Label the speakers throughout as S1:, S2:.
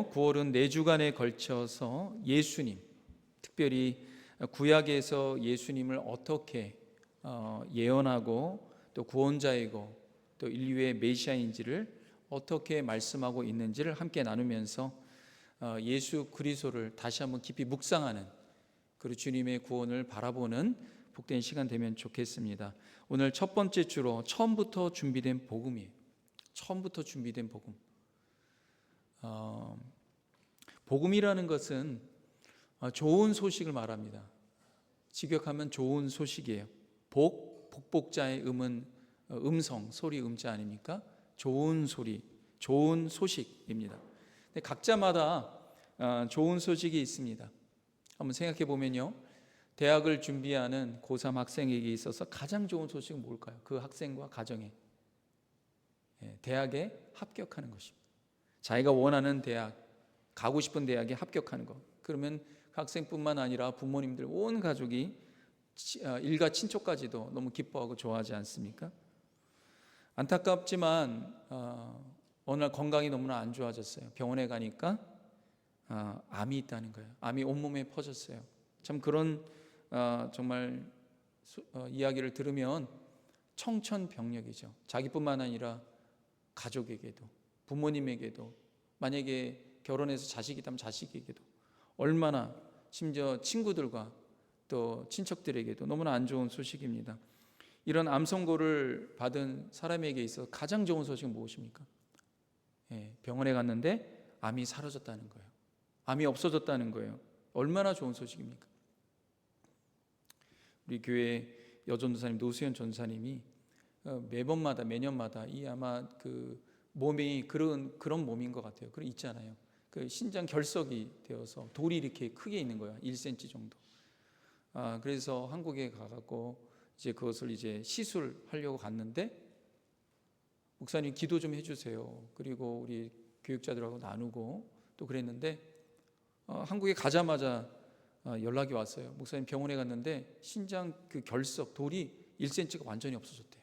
S1: 그런데요, 9월은 4주간에 걸쳐서 예수님, 특별히 구약에서 예수님을 어떻게 예언하고 또 구원자이고 또 인류의 메시아인지를 어떻게 말씀하고 있는지를 함께 나누면서 예수 그리스도를 다시 한번 깊이 묵상하는, 그리고 주님의 구원을 바라보는 복된 시간 되면 좋겠습니다. 오늘 첫 번째 주로 처음부터 준비된 복음이에요. 처음부터 준비된 복음. 복음이라는 것은 좋은 소식을 말합니다. 직역하면 좋은 소식이에요. 복복자의 음은 음성, 소리 음자 아닙니까? 좋은 소리, 좋은 소식입니다. 근데 각자마다 좋은 소식이 있습니다. 한번 생각해 보면요, 대학을 준비하는 고3 학생에게 있어서 가장 좋은 소식은 뭘까요? 그 학생과 가정에 대학에 합격하는 것입니다. 자기가 원하는 대학, 가고 싶은 대학에 합격하는 것. 그러면 그 학생뿐만 아니라 부모님들, 온 가족이, 일가 친척까지도 너무 기뻐하고 좋아하지 않습니까? 안타깝지만 어느 날 건강이 너무나 안 좋아졌어요. 병원에 가니까 암이 있다는 거예요. 암이 온몸에 퍼졌어요. 참 그런 정말 이야기를 들으면 청천벽력이죠. 자기뿐만 아니라 가족에게도, 부모님에게도, 만약에 결혼해서 자식이 있다면 자식에게도, 얼마나, 심지어 친구들과 또 친척들에게도 너무나 안 좋은 소식입니다. 이런 암 선고를 받은 사람에게 있어서 가장 좋은 소식은 무엇입니까? 병원에 갔는데 암이 사라졌다는 거예요. 암이 없어졌다는 거예요. 얼마나 좋은 소식입니까? 우리 교회 여전도사님 노수현 전사님이 매년마다 이 아마 그 몸이 그런 몸인 것 같아요. 그런 있잖아요. 그 신장 결석이 되어서 돌이 이렇게 크게 있는 거야. 1cm 정도. 그래서 한국에 가갖고 이제 그것을 이제 시술하려고 갔는데, 목사님 기도 좀 해주세요. 그리고 우리 교육자들하고 나누고 또 그랬는데, 한국에 가자마자 연락이 왔어요. 목사님 병원에 갔는데 신장 그 결석 돌이 1cm가 완전히 없어졌대요.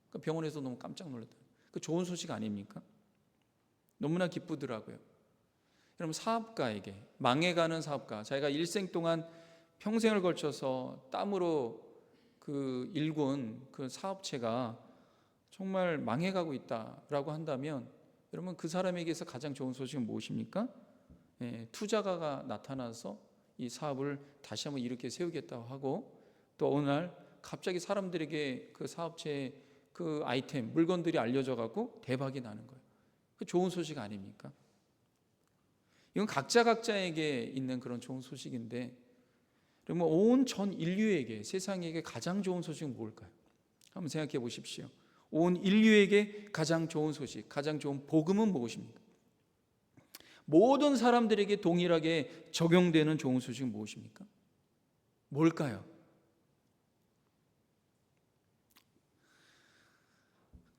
S1: 그러니까 병원에서 너무 깜짝 놀랐다. 그 좋은 소식 아닙니까? 너무나 기쁘더라고요. 여러분, 사업가에게, 망해가는 사업가, 자기가 일생 동안 평생을 걸쳐서 땀으로 그 일군 그 사업체가 정말 망해가고 있다라고 한다면, 여러분, 그 사람에게서 가장 좋은 소식은 무엇입니까? 투자가가 나타나서 이 사업을 다시 한번 이렇게 세우겠다고 하고, 또 어느 날 갑자기 사람들에게 그 사업체의 그 아이템, 물건들이 알려져 갖고 대박이 나는 거예요. 그 좋은 소식 아닙니까? 이건 각자에게 있는 그런 좋은 소식인데, 그러면 온 전 인류에게, 세상에게 가장 좋은 소식은 뭘까요? 한번 생각해 보십시오. 온 인류에게 가장 좋은 소식, 가장 좋은 복음은 무엇입니까? 모든 사람들에게 동일하게 적용되는 좋은 소식은 무엇입니까? 뭘까요?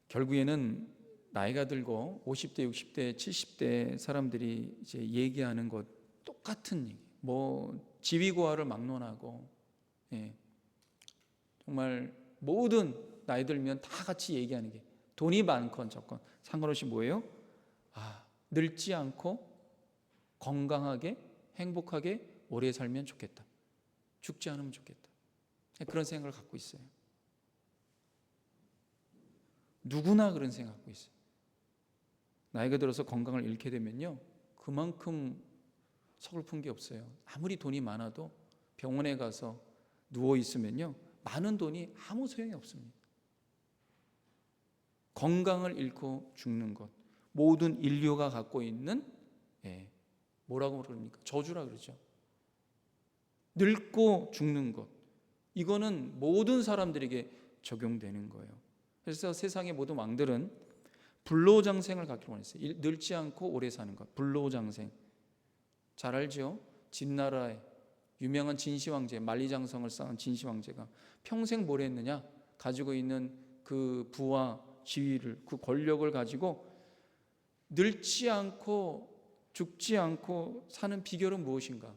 S1: 결국에는 나이가 들고 50대, 60대, 70대 사람들이 이제 얘기하는 것 똑같은 얘기. 지위고하를 막론하고, 정말 모든 나이 들면 다 같이 얘기하는 게, 돈이 많건 적건 상관없이 뭐예요? 늙지 않고 건강하게 행복하게 오래 살면 좋겠다. 죽지 않으면 좋겠다. 그런 생각을 갖고 있어요. 누구나 그런 생각 갖고 있어요. 나이가 들어서 건강을 잃게 되면요, 그만큼 서글픈 게 없어요. 아무리 돈이 많아도 병원에 가서 누워 있으면요, 많은 돈이 아무 소용이 없습니다. 건강을 잃고 죽는 것, 모든 인류가 갖고 있는 뭐라고 그럽니까? 저주라 그러죠. 늙고 죽는 것, 이거는 모든 사람들에게 적용되는 거예요. 그래서 세상의 모든 왕들은 불로장생을 갖기로 원했어요. 늙지 않고 오래 사는 것, 불로장생. 잘 알죠? 진나라의 유명한 진시황제, 만리장성을 쌓은 진시황제가 평생 뭘 했느냐? 가지고 있는 그 부와 지위를, 그 권력을 가지고 늙지 않고 죽지 않고 사는 비결은 무엇인가?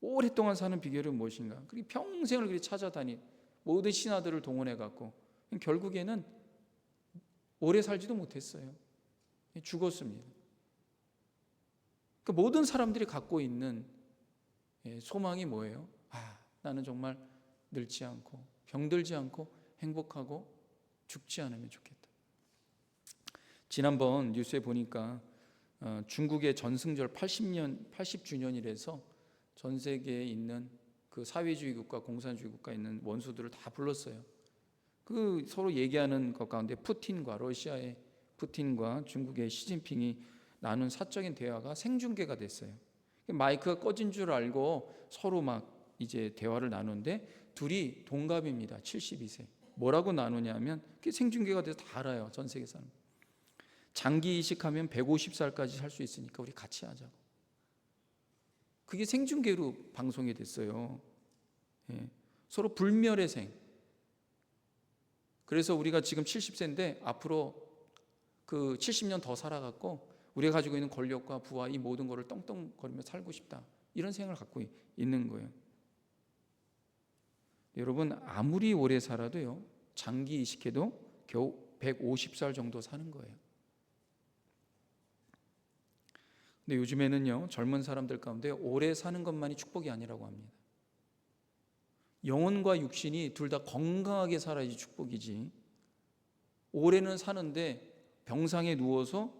S1: 오랫동안 사는 비결은 무엇인가? 그리고 평생을 그렇게 찾아다니 모든 신하들을 동원해 갖고 결국에는 오래 살지도 못했어요. 죽었습니다. 그 모든 사람들이 갖고 있는 소망이 뭐예요? 나는 정말 늙지 않고 병들지 않고 행복하고 죽지 않으면 좋겠다. 지난번 뉴스에 보니까 중국의 전승절 80주년이라서 전 세계에 있는 그 사회주의 국가, 공산주의 국가에 있는 원수들을 다 불렀어요. 그 서로 얘기하는 것 가운데 러시아의 푸틴과 중국의 시진핑이 나눈 사적인 대화가 생중계가 됐어요. 마이크가 꺼진 줄 알고 서로 막 이제 대화를 나누는데 둘이 동갑입니다. 72세. 뭐라고 나누냐면 그게 생중계가 돼서 다 알아요. 전 세계 사람. 장기 이식하면 150살까지 살 수 있으니까 우리 같이 하자고. 그게 생중계로 방송이 됐어요. 서로 불멸의 생. 그래서 우리가 지금 70세인데 앞으로 그 70년 더 살아갖고 우리가 가지고 있는 권력과 부와 이 모든 것을 떵떵거리며 살고 싶다. 이런 생각을 갖고 있는 거예요. 여러분, 아무리 오래 살아도요, 장기 이식해도 겨우 150살 정도 사는 거예요. 근데 요즘에는요, 젊은 사람들 가운데 오래 사는 것만이 축복이 아니라고 합니다. 영혼과 육신이 둘 다 건강하게 살아야지 축복이지, 오래는 사는데 병상에 누워서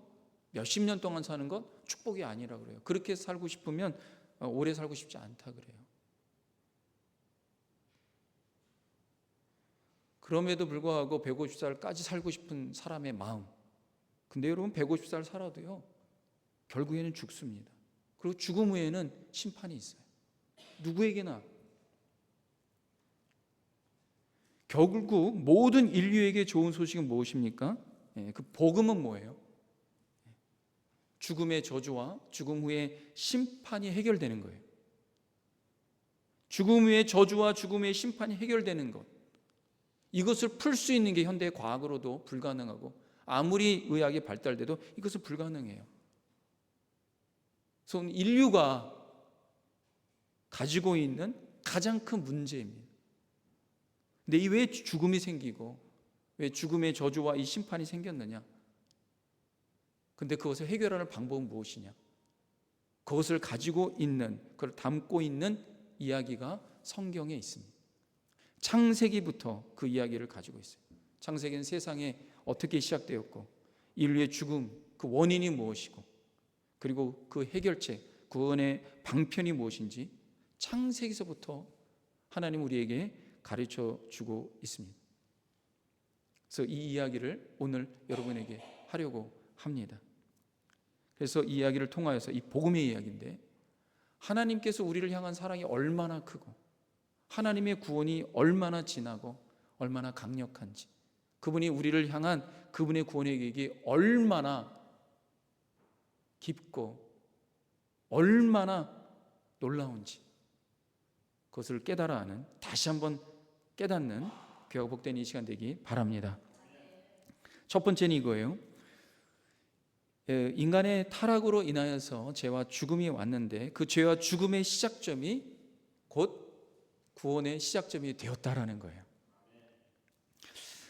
S1: 몇십 년 동안 사는 것 축복이 아니라 그래요. 그렇게 살고 싶으면 오래 살고 싶지 않다 그래요. 그럼에도 불구하고 150살까지 살고 싶은 사람의 마음. 근데 여러분, 150살 살아도요, 결국에는 죽습니다. 그리고 죽음 후에는 심판이 있어요. 누구에게나. 결국 모든 인류에게 좋은 소식은 무엇입니까? 그 복음은 뭐예요? 죽음의 저주와 죽음 후의 심판이 해결되는 거예요. 죽음 후의 저주와 죽음 후의 심판이 해결되는 것, 이것을 풀 수 있는 게 현대 과학으로도 불가능하고 아무리 의학이 발달돼도 이것은 불가능해요. 그래서 인류가 가지고 있는 가장 큰 문제입니다. 근데 이 왜 죽음이 생기고 왜 죽음의 저주와 이 심판이 생겼느냐? 근데 그것을 해결하는 방법은 무엇이냐? 그것을 가지고 있는, 그걸 담고 있는 이야기가 성경에 있습니다. 창세기부터 그 이야기를 가지고 있어요. 창세기는 세상에 어떻게 시작되었고 인류의 죽음, 그 원인이 무엇이고 그리고 그 해결책, 구원의 방편이 무엇인지 창세기서부터 하나님 우리에게 가르쳐 주고 있습니다. 그래서 이 이야기를 오늘 여러분에게 하려고 합니다. 그래서 이 이야기를 통하여서 이 복음의 이야기인데, 하나님께서 우리를 향한 사랑이 얼마나 크고 하나님의 구원이 얼마나 진하고 얼마나 강력한지, 그분이 우리를 향한 그분의 구원의 계획이 얼마나 깊고 얼마나 놀라운지, 그것을 깨달아 하는, 다시 한번 깨닫는 귀하고 복된 이 시간 되기 바랍니다. 첫 번째는 이거예요. 인간의 타락으로 인하여서 죄와 죽음이 왔는데 그 죄와 죽음의 시작점이 곧 구원의 시작점이 되었다라는 거예요.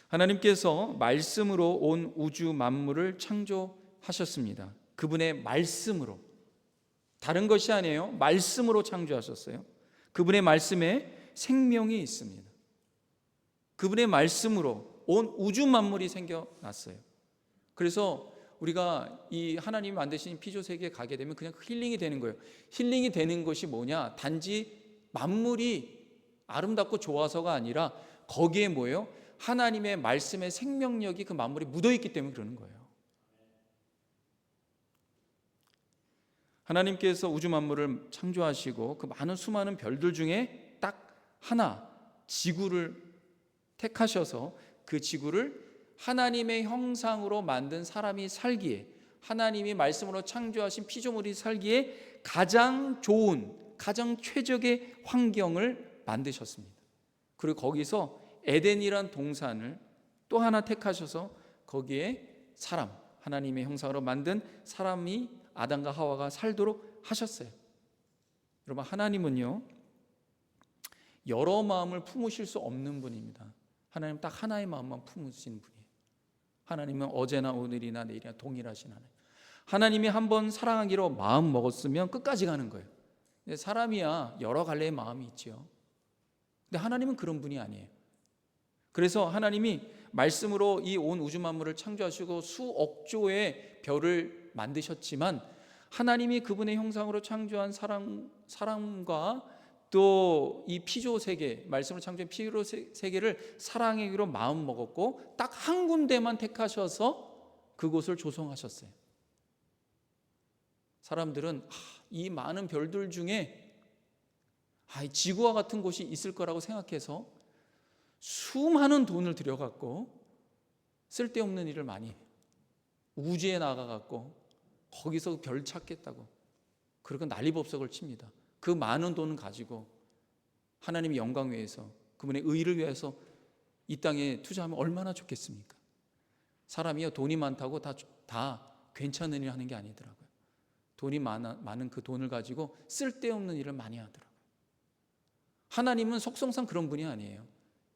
S1: 하나님께서 말씀으로 온 우주 만물을 창조하셨습니다. 그분의 말씀으로, 다른 것이 아니에요. 말씀으로 창조하셨어요. 그분의 말씀에 생명이 있습니다. 그분의 말씀으로 온 우주 만물이 생겨났어요. 그래서 우리가 이 하나님이 만드신 피조 세계에 가게 되면 그냥 힐링이 되는 거예요. 힐링이 되는 것이 뭐냐? 단지 만물이 아름답고 좋아서가 아니라 거기에 뭐예요? 하나님의 말씀의 생명력이 그 만물에 묻어있기 때문에 그러는 거예요. 하나님께서 우주 만물을 창조하시고 그 많은 수많은 별들 중에 딱 하나, 지구를 택하셔서 그 지구를 하나님의 형상으로 만든 사람이 살기에, 하나님이 말씀으로 창조하신 피조물이 살기에 가장 좋은, 가장 최적의 환경을 만드셨습니다. 그리고 거기서 에덴이란 동산을 또 하나 택하셔서 거기에 사람, 하나님의 형상으로 만든 사람이, 아담과 하와가 살도록 하셨어요. 여러분, 하나님은요 여러 마음을 품으실 수 없는 분입니다. 하나님 딱 하나의 마음만 품으시는 분이에요. 하나님은 어제나 오늘이나 내일이나 동일하신 하나님. 하나님이 한번 사랑하기로 마음 먹었으면 끝까지 가는 거예요. 근데 사람이야 여러 갈래의 마음이 있죠. 근데 하나님은 그런 분이 아니에요. 그래서 하나님이 말씀으로 이 온 우주 만물을 창조하시고 수억 조의 별을 만드셨지만, 하나님이 그분의 형상으로 창조한 사람과 또 이 피조 세계, 말씀으로 창조한 피조 세계를 사랑하기로 마음 먹었고 딱 한 군데만 택하셔서 그곳을 조성하셨어요. 사람들은 이 많은 별들 중에 지구와 같은 곳이 있을 거라고 생각해서 수많은 돈을 들여갖고 쓸데없는 일을 많이 해요. 우주에 나가갖고 거기서 별 찾겠다고 그러고 난리법석을 칩니다. 그 많은 돈을 가지고 하나님의 영광 위해서, 그분의 의를 위해서 이 땅에 투자하면 얼마나 좋겠습니까? 사람이요 돈이 많다고 다 괜찮은 일 하는 게 아니더라고요. 돈이 많은 그 돈을 가지고 쓸데없는 일을 많이 하더라고요. 하나님은 속성상 그런 분이 아니에요.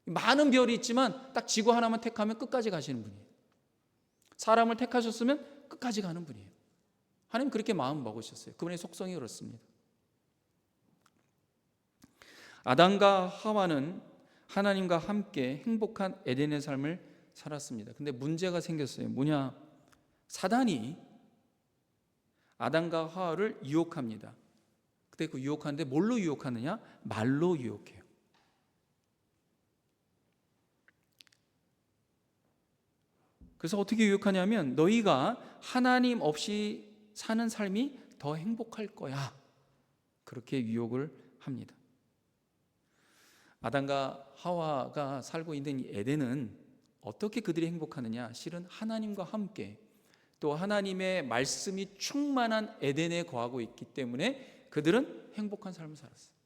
S1: 많은 별이 있지만 딱 지구 하나만 택하면 끝까지 가시는 분이에요. 사람을 택하셨으면 끝까지 가는 분이에요. 하나님 그렇게 마음 먹으셨어요. 그분의 속성이 그렇습니다. 아담과 하와는 하나님과 함께 행복한 에덴의 삶을 살았습니다. 근데 문제가 생겼어요. 뭐냐? 사단이 아담과 하와를 유혹합니다. 근데 그 유혹하는데 뭘로 유혹하느냐? 말로 유혹해요. 그래서 어떻게 유혹하냐면, 너희가 하나님 없이 사는 삶이 더 행복할 거야, 그렇게 유혹을 합니다. 아담과 하와가 살고 있는 이 에덴은 어떻게 그들이 행복하느냐? 실은 하나님과 함께 또 하나님의 말씀이 충만한 에덴에 거하고 있기 때문에 그들은 행복한 삶을 살았어요.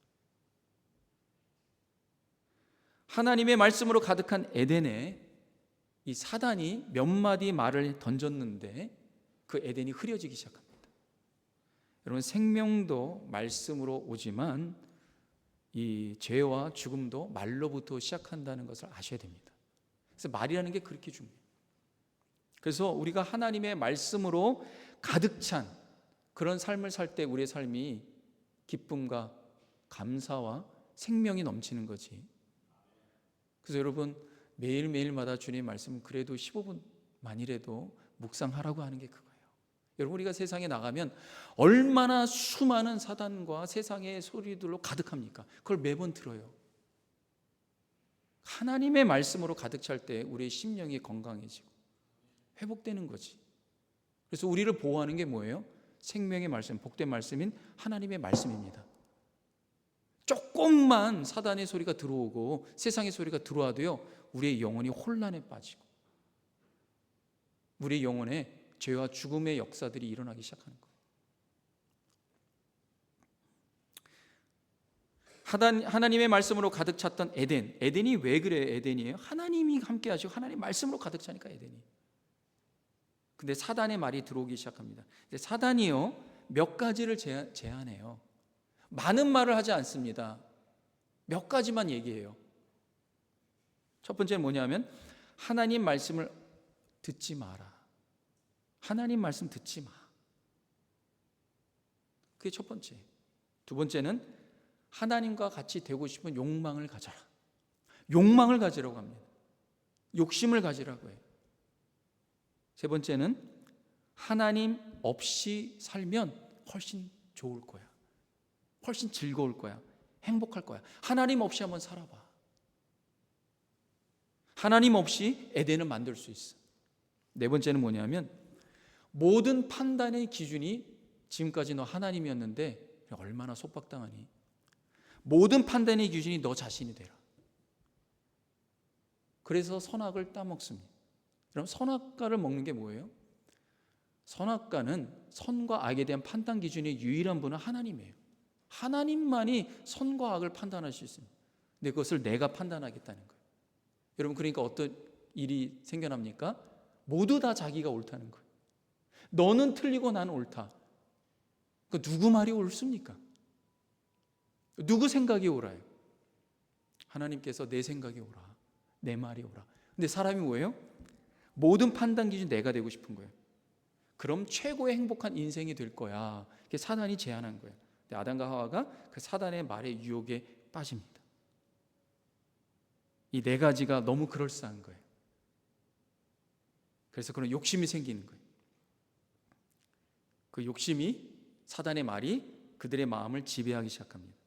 S1: 하나님의 말씀으로 가득한 에덴에 이 사단이 몇 마디 말을 던졌는데 그 에덴이 흐려지기 시작합니다. 여러분, 생명도 말씀으로 오지만 이 죄와 죽음도 말로부터 시작한다는 것을 아셔야 됩니다. 그래서 말이라는 게 그렇게 중요해요. 그래서 우리가 하나님의 말씀으로 가득 찬 그런 삶을 살 때 우리의 삶이 기쁨과 감사와 생명이 넘치는 거지. 그래서 여러분, 매일매일마다 주님의 말씀 그래도 15분만이라도 묵상하라고 하는 게 그거예요. 여러분, 우리가 세상에 나가면 얼마나 수많은 사단과 세상의 소리들로 가득합니까? 그걸 매번 들어요. 하나님의 말씀으로 가득 찰 때 우리의 심령이 건강해지고 회복되는 거지. 그래서 우리를 보호하는 게 뭐예요? 생명의 말씀, 복된 말씀인 하나님의 말씀입니다. 조금만 사단의 소리가 들어오고 세상의 소리가 들어와도요, 우리의 영혼이 혼란에 빠지고 우리의 영혼에 죄와 죽음의 역사들이 일어나기 시작하는 거예요. 하나님의 말씀으로 가득 찼던 에덴이 왜 그래 에덴이에요? 하나님이 함께 하시고 하나님 말씀으로 가득 차니까 에덴이. 근데 사단의 말이 들어오기 시작합니다. 근데 사단이요, 몇 가지를 제안해요. 많은 말을 하지 않습니다. 몇 가지만 얘기해요. 첫 번째는 뭐냐면, 하나님 말씀을 듣지 마라. 하나님 말씀 듣지 마. 그게 첫 번째. 두 번째는 하나님과 같이 되고 싶은 욕망을 가져라. 욕망을 가지라고 합니다. 욕심을 가지라고 해요. 세 번째는 하나님 없이 살면 훨씬 좋을 거야. 훨씬 즐거울 거야. 행복할 거야. 하나님 없이 한번 살아봐. 하나님 없이 에덴을 만들 수 있어. 네 번째는 뭐냐면, 모든 판단의 기준이 지금까지 너 하나님이었는데 얼마나 속박당하니? 모든 판단의 기준이 너 자신이 되라. 그래서 선악을 따먹습니다. 그럼 선악과를 먹는 게 뭐예요? 선악과는 선과 악에 대한 판단 기준의 유일한 분은 하나님이에요. 하나님만이 선과 악을 판단할 수 있습니다. 근데 그것을 내가 판단하겠다는 거예요. 여러분, 그러니까 어떤 일이 생겨납니까? 모두 다 자기가 옳다는 거예요. 너는 틀리고 나는 옳다. 그 누구 말이 옳습니까? 누구 생각이 옳아요? 하나님께서 내 생각이 옳아, 내 말이 옳아. 근데 사람이 뭐예요? 모든 판단 기준 내가 되고 싶은 거예요. 그럼 최고의 행복한 인생이 될 거야. 그게 사단이 제안한 거예요. 근데 아담과 하와가 그 사단의 말의 유혹에 빠집니다. 이 네 가지가 너무 그럴싸한 거예요. 그래서 그런 욕심이 생기는 거예요. 그 욕심이, 사단의 말이 그들의 마음을 지배하기 시작합니다.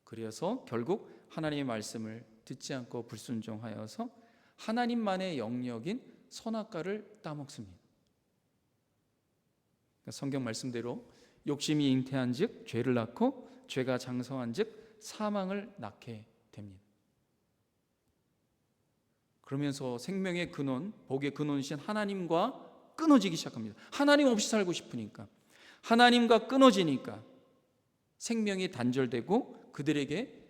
S1: 그래서 결국 하나님의 말씀을 듣지 않고 불순종하여서 하나님만의 영역인 선악과를 따먹습니다. 성경 말씀대로 욕심이 잉태한즉 죄를 낳고 죄가 장성한즉 사망을 낳게 됩니다. 그러면서 생명의 근원, 복의 근원이신 하나님과 끊어지기 시작합니다. 하나님 없이 살고 싶으니까, 하나님과 끊어지니까 생명이 단절되고 그들에게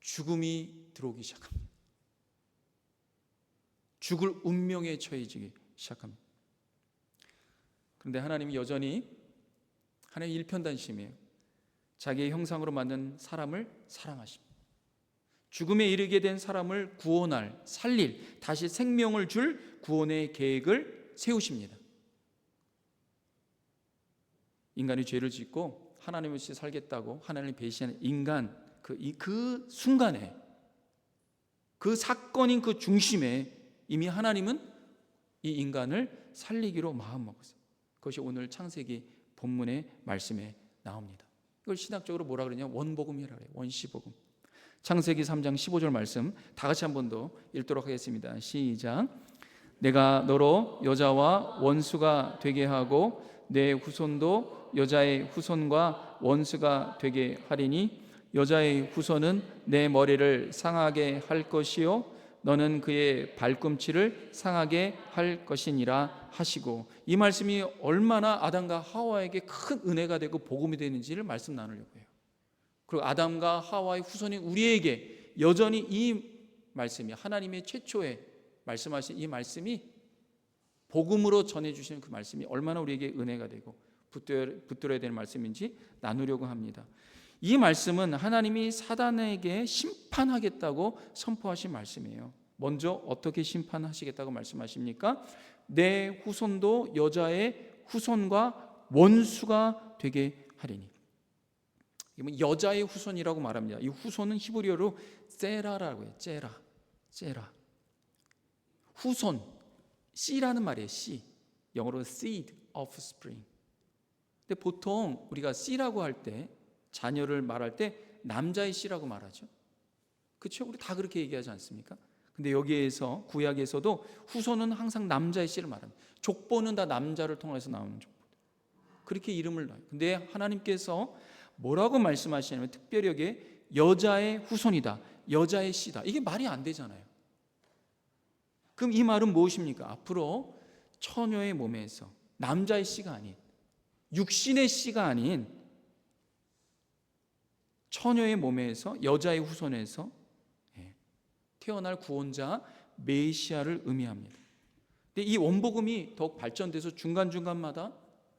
S1: 죽음이 들어오기 시작합니다. 죽을 운명에 처해지기 시작합니다. 그런데 하나님이 여전히 하나님 일편단심이에요. 자기의 형상으로 만든 사람을 사랑하십니다. 죽음에 이르게 된 사람을 구원할, 살릴, 다시 생명을 줄 구원의 계획을 세우십니다. 인간이 죄를 짓고 하나님 없이 살겠다고 하나님을 배신하는 인간, 그 순간에, 그 사건인 그 중심에 이미 하나님은 이 인간을 살리기로 마음먹었어요. 그것이 오늘 창세기 본문의 말씀에 나옵니다. 이걸 신학적으로 뭐라 그러냐? 원복음이라 그래요. 원시복음. 창세기 3장 15절 말씀 다 같이 한 번 더 읽도록 하겠습니다. 시작. 내가 너로 여자와 원수가 되게 하고 내 후손도 여자의 후손과 원수가 되게 하리니 여자의 후손은 내 머리를 상하게 할 것이요 너는 그의 발꿈치를 상하게 할 것이니라 하시고, 이 말씀이 얼마나 아담과 하와에게 큰 은혜가 되고 복음이 되는지를 말씀 나누려고 해요. 그리고 아담과 하와의 후손인 우리에게 여전히 이 말씀이, 하나님의 최초에 말씀하신 이 말씀이, 복음으로 전해주시는 그 말씀이 얼마나 우리에게 은혜가 되고 붙들어야 되는 말씀인지 나누려고 합니다. 이 말씀은 하나님이 사단에게 심판하겠다고 선포하신 말씀이에요. 먼저 어떻게 심판하시겠다고 말씀하십니까? 내 후손도 여자의 후손과 원수가 되게 하리니. 여자의 후손이라고 말합니다. 이 후손은 히브리어로 세라라고 해요. 세라. 후손, 씨라는 말이에요. 씨. 영어로 seed, offspring. 근데 보통 우리가 씨라고 할 때, 자녀를 말할 때 남자의 씨라고 말하죠. 그렇죠? 우리 다 그렇게 얘기하지 않습니까? 근데 여기에서 구약에서도 후손은 항상 남자의 씨를 말합니다. 족보는 다 남자를 통해서 나오는 족보. 그렇게 이름을 놔요. 근데 하나님께서 뭐라고 말씀하시냐면 특별히 여기에 여자의 후손이다, 여자의 씨다. 이게 말이 안 되잖아요. 그럼 이 말은 무엇입니까? 앞으로 처녀의 몸에서 남자의 씨가 아닌, 육신의 씨가 아닌 처녀의 몸에서 여자의 후손에서 태어날 구원자 메시아를 의미합니다. 근데 이 원복음이 더욱 발전돼서 중간중간마다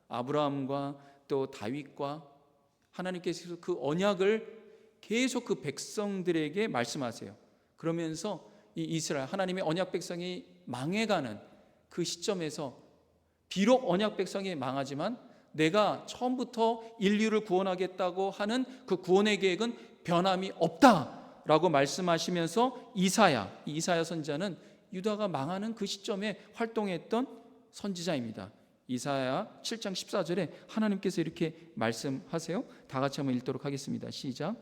S1: 아브라함과 또 다윗과 하나님께서 그 언약을 계속 그 백성들에게 말씀하세요. 그러면서 이 이스라엘, 하나님의 언약 백성이 망해가는 그 시점에서 비록 언약 백성이 망하지만 내가 처음부터 인류를 구원하겠다고 하는 그 구원의 계획은 변함이 없다라고 말씀하시면서 이사야 선지자는 유다가 망하는 그 시점에 활동했던 선지자입니다. 이사야 7장 14절에 하나님께서 이렇게 말씀하세요. 다 같이 한번 읽도록 하겠습니다. 시작.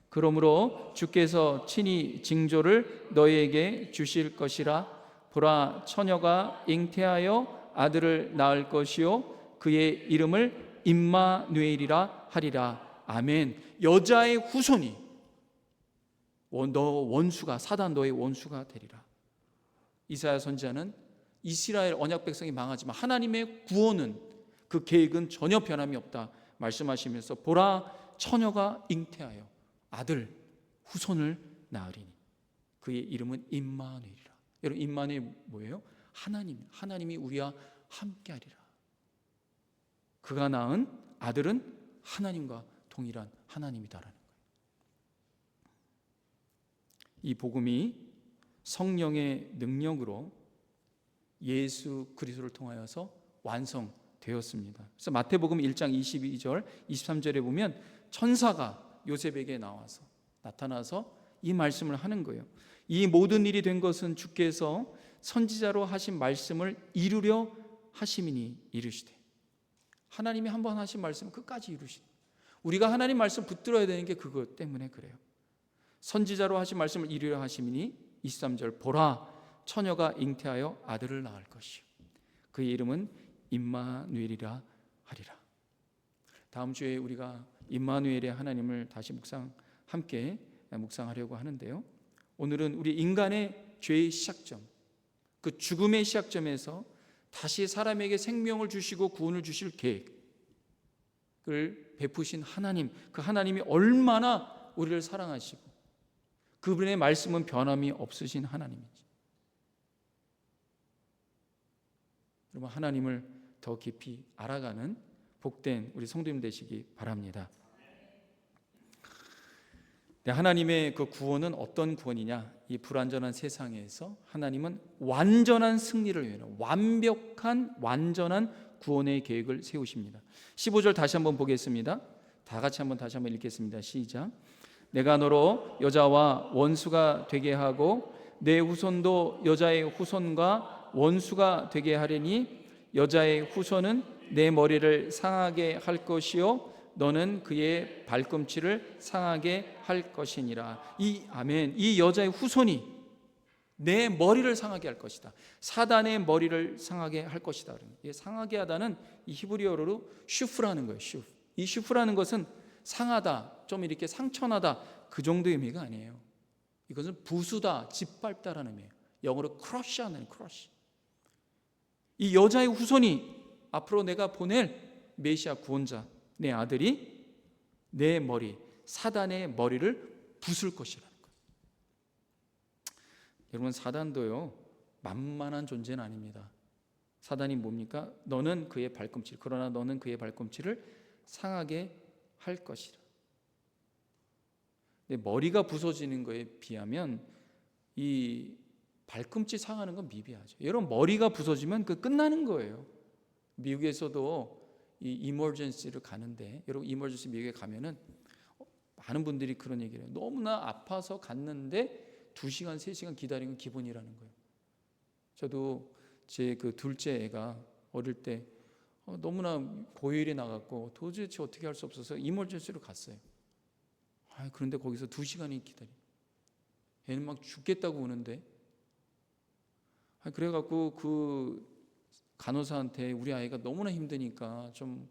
S1: 그러므로 주께서 친히 징조를 너희에게 주실 것이라. 보라, 처녀가 잉태하여 아들을 낳을 것이요 그의 이름을 임마누엘이라 하리라. 아멘. 여자의 후손이 너 원수가, 사단 너의 원수가 되리라. 이사야 선지자는 이스라엘 언약 백성이 망하지만 하나님의 구원은, 그 계획은 전혀 변함이 없다 말씀하시면서 보라, 처녀가 잉태하여 아들, 후손을 낳으리니 그의 이름은 임마누엘이라. 여러분, 임마누엘 뭐예요? 하나님이 우리와 함께하리라. 그가 낳은 아들은 하나님과 동일한 하나님이다라는 거예요. 이 복음이 성령의 능력으로 예수 그리스도를 통하여서 되었습니다. 그래서 마태복음 1장 22절 23절에 보면 천사가 요셉에게 나타나서 이 말씀을 하는 거예요. 이 모든 일이 된 것은 주께서 선지자로 하신 말씀을 이루려 하심이니 이르시되. 하나님이 한 번 하신 말씀을 끝까지 이루시니. 우리가 하나님 말씀 붙들어야 되는 게 그것 때문에 그래요. 선지자로 하신 말씀을 이루려 하심이니 23절 보라 처녀가 잉태하여 아들을 낳을 것이요 그의 이름은 임마누엘이라 하리라. 다음 주에 우리가 임마누엘의 하나님을 다시 함께 묵상하려고 하는데요. 오늘은 우리 인간의 죄의 시작점, 그 죽음의 시작점에서 다시 사람에게 생명을 주시고 구원을 주실 계획을 베푸신 하나님, 그 하나님이 얼마나 우리를 사랑하시고 그분의 말씀은 변함이 없으신 하나님인지. 여러분, 하나님을 더 깊이 알아가는 복된 우리 성도님 되시기 바랍니다. 하나님의 그 구원은 어떤 구원이냐? 이 불완전한 세상에서 하나님은 완전한 승리를 위한 완전한 구원의 계획을 세우십니다. 15절 다시 한번 보겠습니다. 다 같이 다시 한번 읽겠습니다. 시작. 내가 너로 여자와 원수가 되게 하고 내 후손도 여자의 후손과 원수가 되게 하리니 여자의 후손은 내 머리를 상하게 할 것이요 너는 그의 발꿈치를 상하게 할 것이니라. 아멘. 이 여자의 후손이 내 머리를 상하게 할 것이다. 사단의 머리를 상하게 할 것이다. 상하게 하다는 이 히브리어로 슈프라는 거예요. 이 슈프라는 것은 상하다, 좀 이렇게 상처나다, 그 정도의 의미가 아니에요. 이것은 부수다, 짓밟다라는 의미예요. 영어로 크러쉬하는 크러쉬. 이 여자의 후손이 앞으로 내가 보낼 메시아 구원자, 내 아들이 내 머리, 사단의 머리를 부술 것이라는 거예요. 여러분, 사단도요 만만한 존재는 아닙니다. 사단이 뭡니까? 너는 그의 발꿈치, 그러나 너는 그의 발꿈치를 상하게 할 것이라. 근데 머리가 부서지는 것에 비하면 이 발꿈치 상하는 건 미비하죠. 여러분, 머리가 부서지면 그 끝나는 거예요. 미국에서도 이 이머전시를 가는데, 여러분 이머전시 미국에 가면은 많은 분들이 그런 얘기를 해요. 너무나 아파서 갔는데 2시간, 3시간 기다리는 건 기본이라는 거예요. 저도 제 그 둘째 애가 어릴 때 너무나 고열이 나갔고 도대체 어떻게 할 수 없어서 이머전시로 갔어요. 그런데 거기서 2시간이 기다려. 애는 막 죽겠다고 우는데. 그래갖고 그 간호사한테 우리 아이가 너무나 힘드니까 좀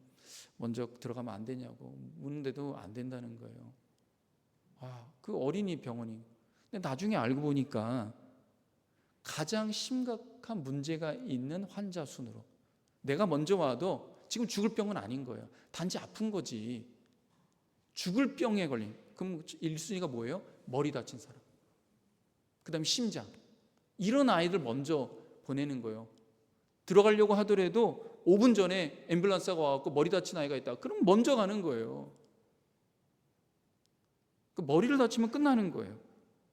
S1: 먼저 들어가면 안 되냐고 묻는데도 안 된다는 거예요. 그 어린이 병원이. 근데 나중에 알고 보니까 가장 심각한 문제가 있는 환자 순으로 내가 먼저 와도 지금 죽을 병은 아닌 거예요. 단지 아픈 거지. 죽을 병에 걸린. 그럼 1순위가 뭐예요? 머리 다친 사람, 그 다음에 심장. 이런 아이들 먼저 보내는 거예요. 들어가려고 하더라도 5분 전에 앰뷸런스가 와갖고 머리 다친 아이가 있다. 그럼 먼저 가는 거예요. 그 머리를 다치면 끝나는 거예요.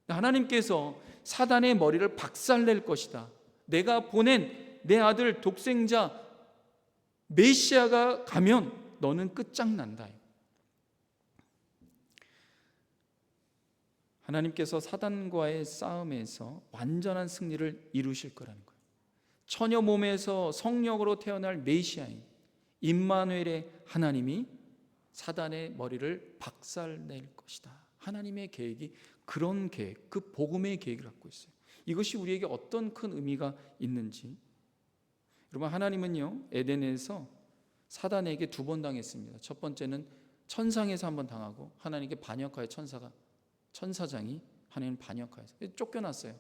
S1: 하나님께서 사단의 머리를 박살낼 것이다. 내가 보낸 내 아들 독생자 메시아가 가면 너는 끝장난다. 하나님께서 사단과의 싸움에서 완전한 승리를 이루실 거라는 거예요. 처녀 몸에서 성령으로 태어날 메시아인 임마누엘의 하나님이 사단의 머리를 박살낼 것이다. 하나님의 계획이 그런 계획, 그 복음의 계획을 갖고 있어요. 이것이 우리에게 어떤 큰 의미가 있는지. 여러분, 하나님은요 에덴에서 사단에게 2번 당했습니다. 첫 번째는 천상에서 한 번 당하고 하나님께 반역하여 천사장이 하나님 반역하여서 쫓겨났어요.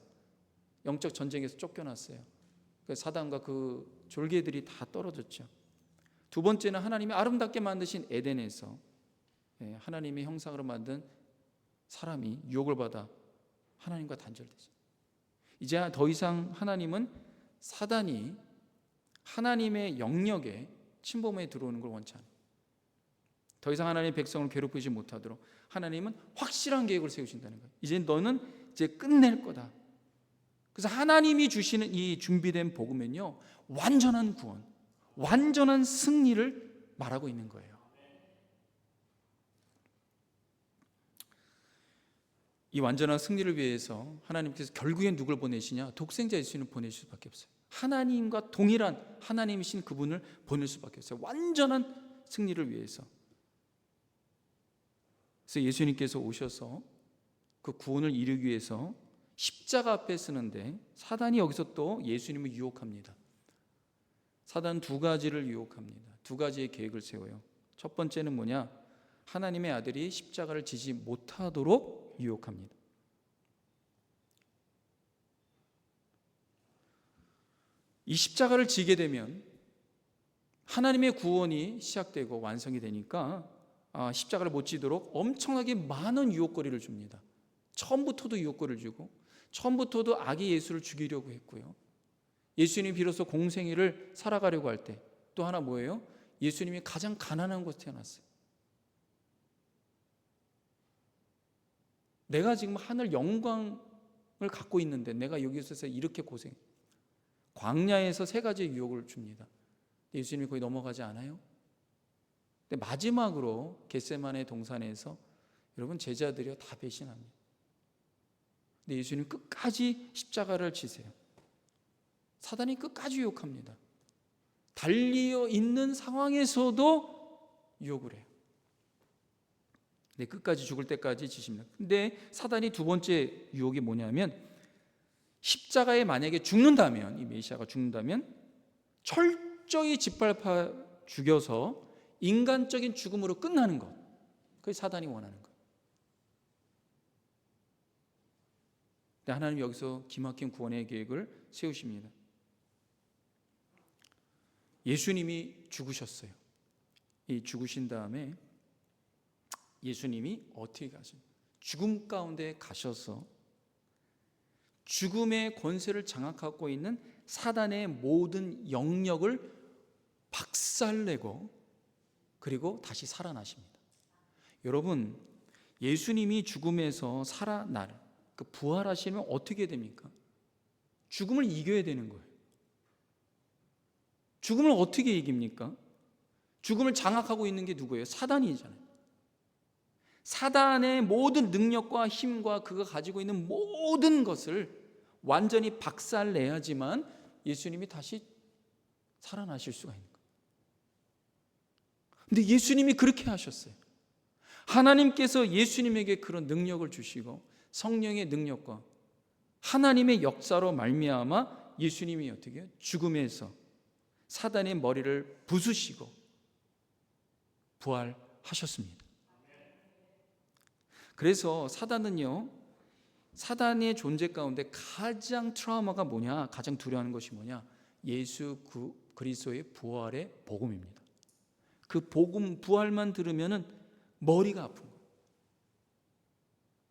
S1: 영적 전쟁에서 쫓겨났어요. 사단과 그 졸개들이 다 떨어졌죠. 2번째는 하나님이 아름답게 만드신 에덴에서 하나님의 형상으로 만든 사람이 유혹을 받아 하나님과 단절되죠. 이제 더 이상 하나님은 사단이 하나님의 영역에 침범해 들어오는 걸 원치 않아요. 더 이상 하나님의 백성을 괴롭히지 못하도록 하나님은 확실한 계획을 세우신다는 거예요. 이제 너는 이제 끝낼 거다. 그래서 하나님이 주시는 이 준비된 복음은요 완전한 구원, 완전한 승리를 말하고 있는 거예요. 이 완전한 승리를 위해서 하나님께서 결국엔 누굴 보내시냐? 독생자 예수님을 보내실 수밖에 없어요. 하나님과 동일한 하나님이신 그분을 보낼 수밖에 없어요. 완전한 승리를 위해서. 그래서 예수님께서 오셔서 그 구원을 이루기 위해서 십자가 앞에 쓰는데 사단이 여기서 또 예수님을 유혹합니다. 사단은 두 가지를 유혹합니다. 두 가지의 계획을 세워요. 첫 번째는 뭐냐? 하나님의 아들이 십자가를 지지 못하도록 유혹합니다. 이 십자가를 지게 되면 하나님의 구원이 시작되고 완성이 되니까 십자가를 못 지도록 엄청나게 많은 유혹거리를 줍니다. 처음부터도 유혹거리를 주고 처음부터도 아기 예수를 죽이려고 했고요. 예수님이 비로소 공생애를 살아가려고 할 때 또 하나 뭐예요? 예수님이 가장 가난한 곳에 태어났어요. 내가 지금 하늘 영광을 갖고 있는데 내가 여기서 이렇게 고생. 광야에서 세 가지의 유혹을 줍니다. 예수님이 거의 넘어가지 않아요? 근데 마지막으로 겟세마네 동산에서 여러분 제자들이 다 배신합니다. 근데 예수님 끝까지 십자가를 지세요. 사단이 끝까지 유혹합니다. 달리어 있는 상황에서도 유혹을 해요. 근데 끝까지 죽을 때까지 지십니다. 근데 사단이 두 번째 유혹이 뭐냐면 십자가에 만약에 죽는다면, 이 메시아가 죽는다면 철저히 짓밟아 죽여서 인간적인 죽음으로 끝나는 것. 그게 사단이 원하는 것. 근데 하나님 여기서 기막힌 구원의 계획을 세우십니다. 예수님이 죽으셨어요. 이 죽으신 다음에 예수님이 어떻게 가십니까? 죽음 가운데 가셔서 죽음의 권세를 장악하고 있는 사단의 모든 영역을 박살내고 그리고 다시 살아나십니다. 여러분, 예수님이 죽음에서 살아날 그 부활하시면 어떻게 됩니까? 죽음을 이겨야 되는 거예요. 죽음을 어떻게 이깁니까? 죽음을 장악하고 있는 게 누구예요? 사단이잖아요. 사단의 모든 능력과 힘과 그가 가지고 있는 모든 것을 완전히 박살내야지만 예수님이 다시 살아나실 수가 있는 거예요. 근데 예수님이 그렇게 하셨어요. 하나님께서 예수님에게 그런 능력을 주시고 성령의 능력과 하나님의 역사로 말미암아 예수님이 어떻게 해요? 죽음에서 사단의 머리를 부수시고 부활하셨습니다. 그래서 사단은요, 사단의 존재 가운데 가장 트라우마가 뭐냐, 가장 두려워하는 것이 뭐냐, 예수 그리스도의 부활의 복음입니다. 그 복음 부활만 들으면은 머리가 아픈 거예요.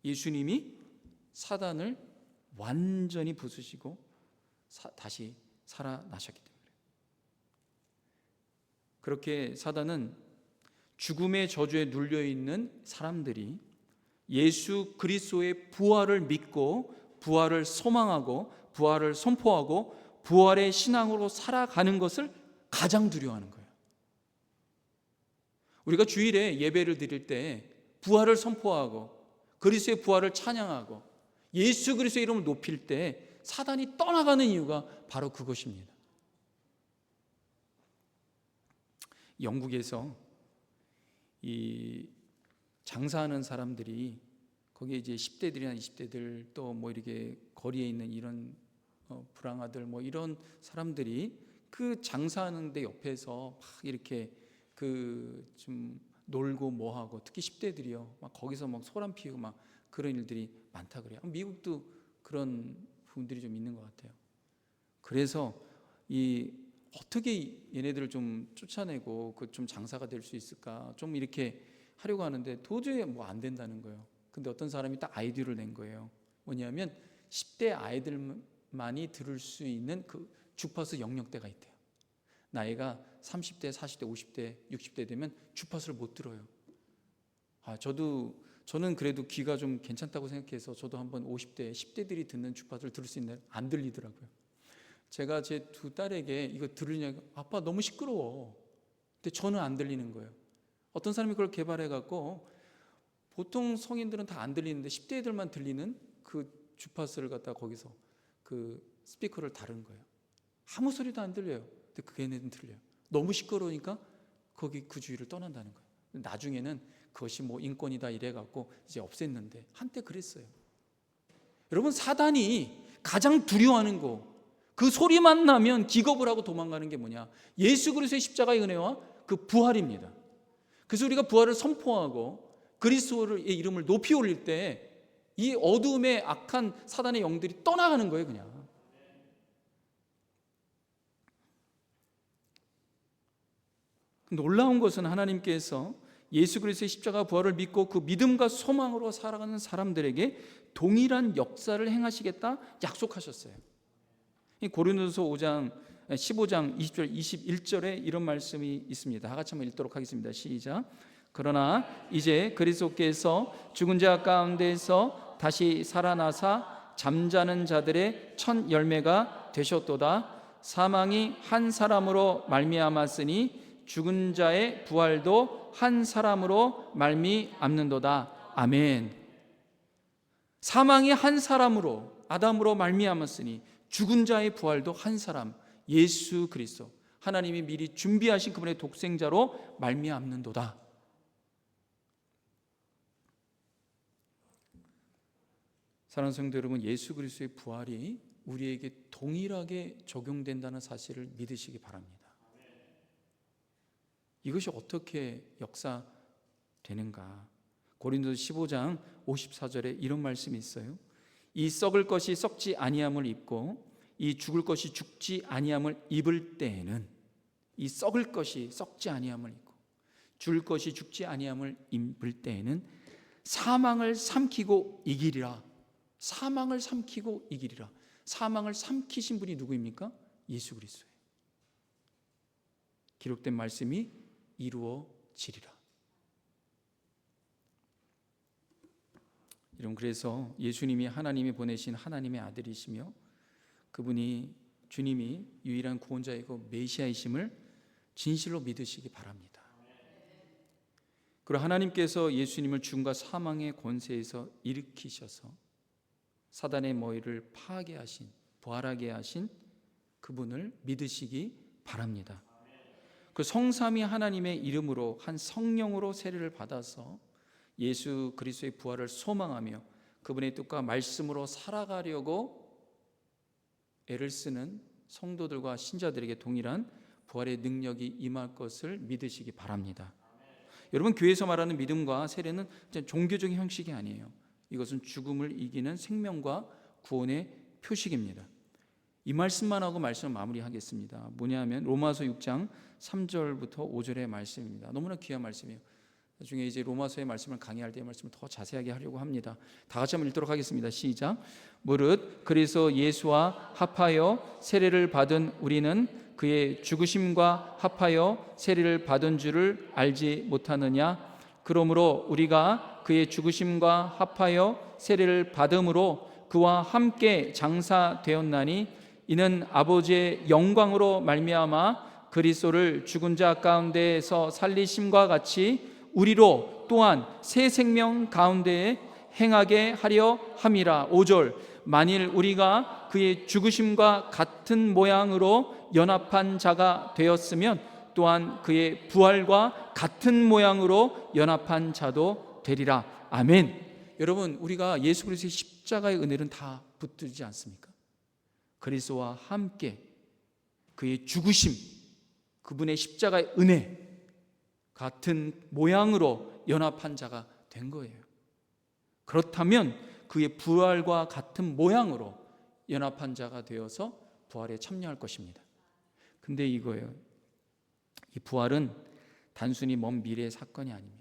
S1: 예수님이 사단을 완전히 부수시고 다시 살아나셨기 때문에. 그렇게 사단은 죽음의 저주에 눌려 있는 사람들이 예수 그리스도의 부활을 믿고 부활을 소망하고 부활을 선포하고 부활의 신앙으로 살아가는 것을 가장 두려워하는 거예요. 우리가 주일에 예배를 드릴 때 부활을 선포하고 그리스도의 부활을 찬양하고 예수 그리스도의 이름을 높일 때 사단이 떠나가는 이유가 바로 그것입니다. 영국에서 이 장사하는 사람들이 거기에 이제 10대들이나 20대들 또 뭐 이렇게 거리에 있는 이런 불황아들 뭐 이런 사람들이 그 장사하는 데 옆에서 막 이렇게 그 좀 놀고 뭐 하고 특히 10대들이요 막 거기서 막 소란 피우고 막 그런 일들이 많다 그래요. 미국도 그런 부분들이 좀 있는 것 같아요. 그래서 이 어떻게 얘네들을 좀 쫓아내고 그 좀 장사가 될 수 있을까 좀 이렇게 하려고 하는데 도저히 뭐 안 된다는 거예요. 근데 어떤 사람이 딱 아이디어를 낸 거예요. 뭐냐면 10대 아이들만이 들을 수 있는 그 주파수 영역대가 있대요. 나이가 30대, 40대, 50대, 60대 되면 주파수를 못 들어요. 저는 그래도 귀가 좀 괜찮다고 생각해서 저도 한번 50대, 10대들이 듣는 주파수를 들을 수 있는데 안 들리더라고요. 제가 제 두 딸에게 이거 들으냐고, 아빠 너무 시끄러워. 근데 저는 안 들리는 거예요. 어떤 사람이 그걸 개발해 갖고 보통 성인들은 다 안 들리는데 10대 애들만 들리는 그 주파수를 갖다 거기서 그 스피커를 다룬 거예요. 아무 소리도 안 들려요. 근데 그 걔네는 들려요. 너무 시끄러우니까 거기 그 주위를 떠난다는 거예요. 나중에는 그것이 뭐 인권이다 이래 갖고 이제 없앴는데 한때 그랬어요. 여러분, 사단이 가장 두려워하는 거, 그 소리만 나면 기겁을 하고 도망가는 게 뭐냐? 예수 그리스도의 십자가의 은혜와 그 부활입니다. 그래서 우리가 부활을 선포하고 그리스도의 이름을 높이 올릴 때 이 어둠의 악한 사단의 영들이 떠나가는 거예요. 그냥 놀라운 것은 하나님께서 예수 그리스도의 십자가 부활을 믿고 그 믿음과 소망으로 살아가는 사람들에게 동일한 역사를 행하시겠다 약속하셨어요. 고린도서 15장 20절 21절에 이런 말씀이 있습니다. 다 같이 한번 읽도록 하겠습니다. 시작. 그러나 이제 그리스도께서 죽은 자 가운데서 다시 살아나사 잠자는 자들의 첫 열매가 되셨도다. 사망이 한 사람으로 말미암았으니 죽은 자의 부활도 한 사람으로 말미암는도다. 아멘. 사망이 한 사람으로, 아담으로 말미암았으니 죽은 자의 부활도 한 사람, 예수 그리스도, 하나님이 미리 준비하신 그분의 독생자로 말미암는도다. 사랑하는 성도 여러분, 예수 그리스도의 부활이 우리에게 동일하게 적용된다는 사실을 믿으시기 바랍니다. 이것이 어떻게 역사되는가? 고린도서 15장 54절에 이런 말씀이 있어요. 이 썩을 것이 썩지 아니함을 입고 이 죽을 것이 죽지 아니함을 입을 때에는, 이 썩을 것이 썩지 아니함을 입고 죽을 것이 죽지 아니함을 입을 때에는 사망을 삼키고 이기리라. 사망을 삼키고 이기리라. 사망을 삼키신 분이 누구입니까? 예수 그리스도예요. 기록된 말씀이 이루어지리라. 여러분, 그래서 예수님이 하나님이 보내신 하나님의 아들이시며 그분이 주님이 유일한 구원자이고 메시아이심을 진실로 믿으시기 바랍니다. 그리고 하나님께서 예수님을 죽음과 사망의 권세에서 일으키셔서 사단의 머리를 파괴하신, 부활하게 하신 그분을 믿으시기 바랍니다. 그 성삼위 하나님의 이름으로 한 성령으로 세례를 받아서 예수 그리스도의 부활을 소망하며 그분의 뜻과 말씀으로 살아가려고 애를 쓰는 성도들과 신자들에게 동일한 부활의 능력이 임할 것을 믿으시기 바랍니다. 여러분, 교회에서 말하는 믿음과 세례는 종교적인 형식이 아니에요. 이것은 죽음을 이기는 생명과 구원의 표식입니다. 이 말씀만 하고 말씀을 마무리하겠습니다. 뭐냐면 로마서 6장 3절부터 5절의 말씀입니다. 너무나 귀한 말씀이에요. 나중에 이제 로마서의 말씀을 강의할 때 말씀을 더 자세하게 하려고 합니다. 다 같이 한번 읽도록 하겠습니다. 시작. 무릇 그래서 예수와 합하여 세례를 받은 우리는 그의 죽으심과 합하여 세례를 받은 줄을 알지 못하느냐? 그러므로 우리가 그의 죽으심과 합하여 세례를 받음으로 그와 함께 장사되었나니 이는 아버지의 영광으로 말미암아 그리스도를 죽은 자 가운데에서 살리심과 같이 우리로 또한 새 생명 가운데에 행하게 하려 함이라. 5절. 만일 우리가 그의 죽으심과 같은 모양으로 연합한 자가 되었으면 또한 그의 부활과 같은 모양으로 연합한 자도 되리라. 아멘. 여러분, 우리가 예수 그리스도의 십자가의 은혜는 다 붙들지 않습니까? 그리스도와 함께 그의 죽으심, 그분의 십자가의 은혜 같은 모양으로 연합한 자가 된 거예요. 그렇다면 그의 부활과 같은 모양으로 연합한 자가 되어서 부활에 참여할 것입니다. 근데 이거예요. 이 부활은 단순히 먼 미래의 사건이 아닙니다.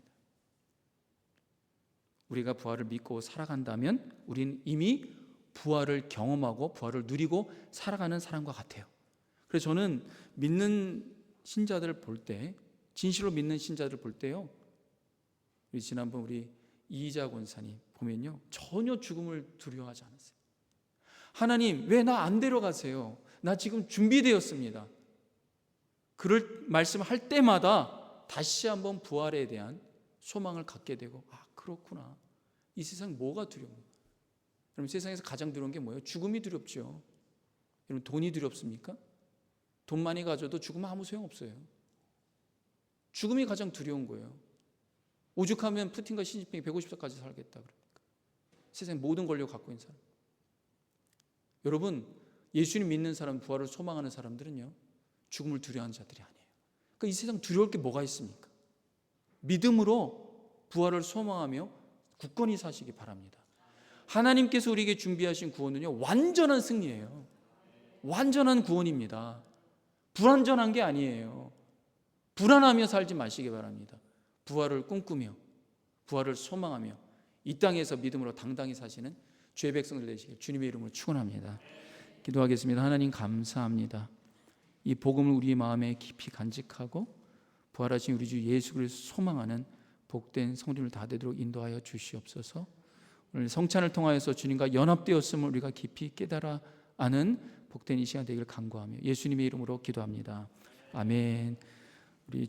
S1: 우리가 부활을 믿고 살아간다면 우리는 이미 부활을 경험하고 부활을 누리고 살아가는 사람과 같아요. 그래서 저는 믿는 신자들을 볼 때, 진실로 믿는 신자들을 볼 때요, 우리 지난번 우리 이희자 권사님 보면요, 전혀 죽음을 두려워하지 않았어요. 하나님, 왜 나 안 데려가세요? 나 지금 준비되었습니다. 그럴 말씀할 때마다 다시 한번 부활에 대한 소망을 갖게 되고, 그렇구나. 이 세상 뭐가 두려워? 여러분, 세상에서 가장 두려운 게 뭐예요? 죽음이 두렵죠. 여러분, 돈이 두렵습니까? 돈 많이 가져도 죽으면 아무 소용없어요. 죽음이 가장 두려운 거예요. 오죽하면 푸틴과 시진핑이 150살까지 살겠다 그러니까. 세상에 모든 권력 갖고 있는 사람. 여러분, 예수님 믿는 사람, 부활을 소망하는 사람들은요, 죽음을 두려워하는 자들이 아니에요. 그러니까 이 세상 두려울 게 뭐가 있습니까? 믿음으로 부활을 소망하며 굳건히 사시기 바랍니다. 하나님께서 우리에게 준비하신 구원은요, 완전한 승리예요. 완전한 구원입니다. 불완전한 게 아니에요. 불안하며 살지 마시기 바랍니다. 부활을 꿈꾸며 부활을 소망하며 이 땅에서 믿음으로 당당히 사시는 주의 백성들 되시길 주님의 이름으로 축원합니다. 기도하겠습니다. 하나님, 감사합니다. 이 복음을 우리의 마음에 깊이 간직하고 부활하신 우리 주 예수 그리스도를 소망하는 복된 성도들 다 되도록 인도하여 주시옵소서. 오늘 성찬을 통하여서 주님과 연합되었음을 우리가 깊이 깨달아 아는 복된 이 시간 되기를 간구하며 예수님의 이름으로 기도합니다. 아멘. 우리